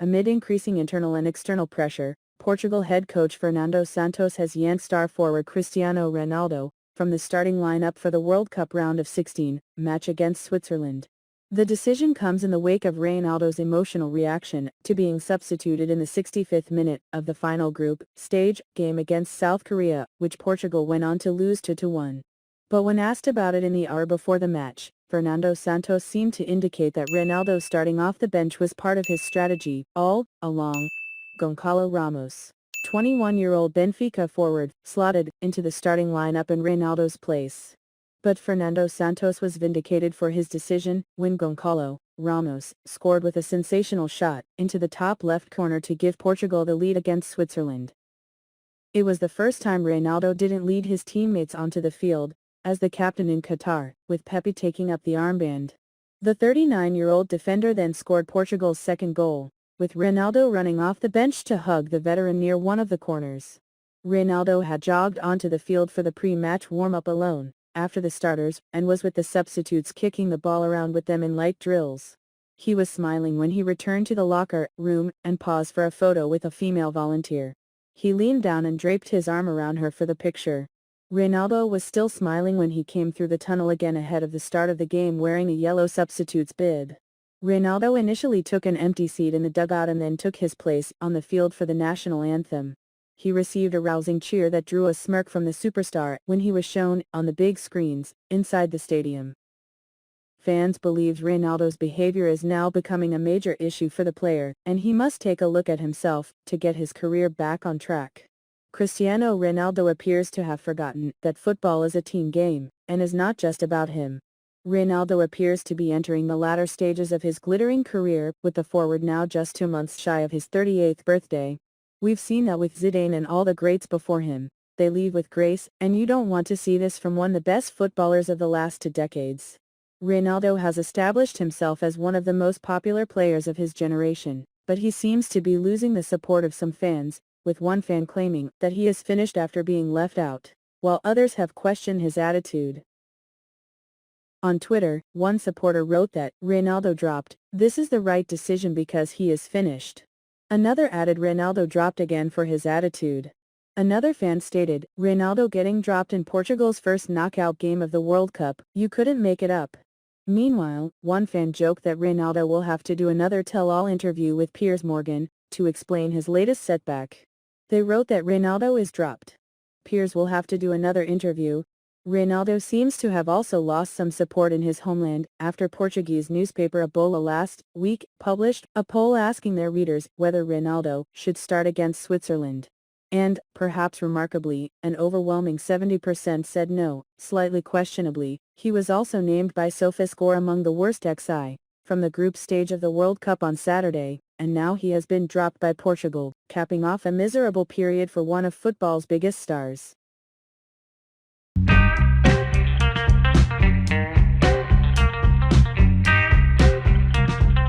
Amid increasing internal and external pressure, Portugal head coach Fernando Santos has yanked star forward Cristiano Ronaldo from the starting lineup for the World Cup round of 16 match against Switzerland. The decision comes in the wake of Ronaldo's emotional reaction to being substituted in the 65th minute of the final group stage game against South Korea, which Portugal went on to lose 2-1. But when asked about it in the hour before the match, Fernando Santos seemed to indicate that Ronaldo starting off the bench was part of his strategy all along. Gonçalo Ramos, 21-year-old Benfica forward, slotted into the starting lineup in Ronaldo's place. But Fernando Santos was vindicated for his decision when Gonçalo Ramos scored with a sensational shot into the top left corner to give Portugal the lead against Switzerland. It was the first time Ronaldo didn't lead his teammates onto the field as the captain in Qatar, with Pepe taking up the armband. The 39-year-old defender then scored Portugal's second goal, with Ronaldo running off the bench to hug the veteran near one of the corners. Ronaldo had jogged onto the field for the pre-match warm-up alone, after the starters, and was with the substitutes kicking the ball around with them in light drills. He was smiling when he returned to the locker room and paused for a photo with a female volunteer. He leaned down and draped his arm around her for the picture. Ronaldo was still smiling when he came through the tunnel again ahead of the start of the game wearing a yellow substitute's bib. Ronaldo initially took an empty seat in the dugout and then took his place on the field for the national anthem. He received a rousing cheer that drew a smirk from the superstar when he was shown on the big screens inside the stadium. Fans believe Ronaldo's behavior is now becoming a major issue for the player, and he must take a look at himself to get his career back on track. Cristiano Ronaldo appears to have forgotten that football is a team game, and is not just about him. Ronaldo appears to be entering the latter stages of his glittering career, with the forward now just 2 months shy of his 38th birthday. We've seen that with Zidane and all the greats before him. They leave with grace, and you don't want to see this from one of the best footballers of the last 2 decades. Ronaldo has established himself as one of the most popular players of his generation, but he seems to be losing the support of some fans, with one fan claiming that he is finished after being left out, while others have questioned his attitude. On Twitter, one supporter wrote that Ronaldo dropped, "This is the right decision because he is finished." Another added Ronaldo dropped again for his attitude. Another fan stated, "Ronaldo getting dropped in Portugal's first knockout game of the World Cup, you couldn't make it up." Meanwhile, one fan joked that Ronaldo will have to do another tell-all interview with Piers Morgan to explain his latest setback. They wrote that Ronaldo is dropped. Piers will have to do another interview. Ronaldo seems to have also lost some support in his homeland after Portuguese newspaper A Bola last week published a poll asking their readers whether Ronaldo should start against Switzerland. And, perhaps remarkably, an overwhelming 70% said no. Slightly questionably, he was also named by SofaScore among the worst XI from the group stage of the World Cup on Saturday, and now he has been dropped by Portugal, capping off a miserable period for one of football's biggest stars.